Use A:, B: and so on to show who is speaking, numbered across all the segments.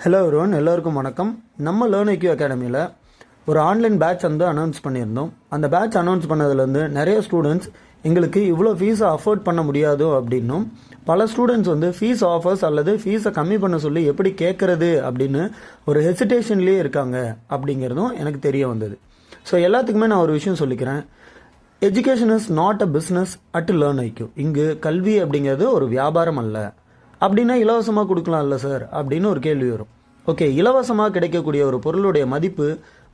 A: Hello everyone, எல்லோருக்கும் வணக்கம். நம்ம லேர்ன் ஐக்யூ அகாடமியில் ஒரு ஆன்லைன் பேட்ச் வந்து அனௌன்ஸ் பண்ணியிருந்தோம். அந்த பேட்ச் அனௌன்ஸ் பண்ணதுலேருந்து நிறைய ஸ்டூடெண்ட்ஸ் எங்களுக்கு இவ்வளோ ஃபீஸை அஃபோர்ட் பண்ண முடியாதோ அப்படின்னும், பல ஸ்டூடெண்ட்ஸ் வந்து ஃபீஸ் ஆஃபர்ஸ் அல்லது ஃபீஸை கம்மி பண்ண சொல்லி எப்படி கேட்குறது அப்படின்னு ஒரு ஹெசிடேஷன்லேயே இருக்காங்க அப்படிங்கிறதும் எனக்கு தெரிய வந்தது. ஸோ எல்லாத்துக்குமே நான் ஒரு விஷயம் சொல்லிக்கிறேன். Education is not a business at learn IQ. இங்கு கல்வி அப்படிங்கிறது ஒரு வியாபாரம் அல்ல. அப்படின்னா இலவசமாக கொடுக்கலாம் இல்லை சார் அப்படின்னு ஒரு கேள்வி வரும். ஓகே, இலவசமாக கிடைக்கக்கூடிய ஒரு பொருளுடைய மதிப்பு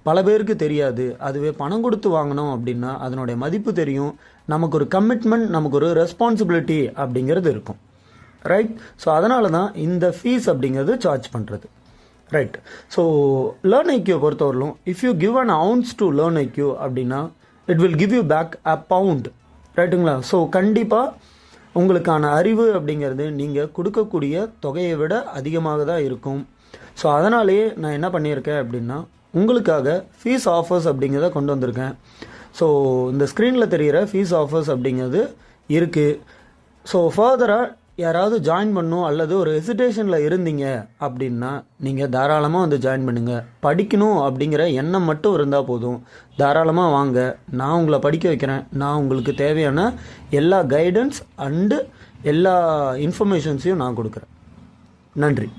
A: பல பேருக்கு தெரியாது. அதுவே பணம் கொடுத்து வாங்கினோம் அப்படின்னா அதனுடைய மதிப்பு தெரியும். நமக்கு ஒரு கமிட்மெண்ட், நமக்கு ஒரு ரெஸ்பான்சிபிலிட்டி அப்படிங்கிறது இருக்கும். ரைட். ஸோ அதனால தான் இந்த ஃபீஸ் அப்படிங்கிறது சார்ஜ் பண்ணுறது. ரைட். ஸோ லேர்ன் ஐக்யூ பொறுத்தவரையிலும் if you give an ounce to learn IQ அப்படின்னா it will give you back a pound. ரைட்டுங்களா? ஸோ கண்டிப்பாக உங்களுக்கான அறிவு அப்படிங்கிறது நீங்கள் கொடுக்கக்கூடிய தொகையை விட அதிகமாக தான் இருக்கும். ஸோ அதனாலேயே நான் என்ன பண்ணியிருக்கேன் அப்படின்னா உங்களுக்காக ஃபீஸ் ஆஃபர்ஸ் அப்படிங்கிறத கொண்டு வந்திருக்கேன். ஸோ இந்த ஸ்க்ரீனில் தெரிகிற ஃபீஸ் ஆஃபர்ஸ் அப்படிங்கிறது இருக்குது. ஸோ ஃபர்தராக யாராவது ஜாயின் பண்ணணும் அல்லது ஒரு ஹெசிடேஷனில் இருந்தீங்க அப்படின்னா நீங்கள் தாராளமாக வந்து ஜாயின் பண்ணுங்கள். படிக்கணும் அப்படிங்கிற எண்ணம் மட்டும் இருந்தால் போதும். தாராளமாக வாங்க, நான் உங்களை படிக்க வைக்கிறேன். நான் உங்களுக்கு தேவையான எல்லா கைடன்ஸ் அண்டு எல்லா இன்ஃபர்மேஷன்ஸையும் நான் கொடுக்குறேன். நன்றி.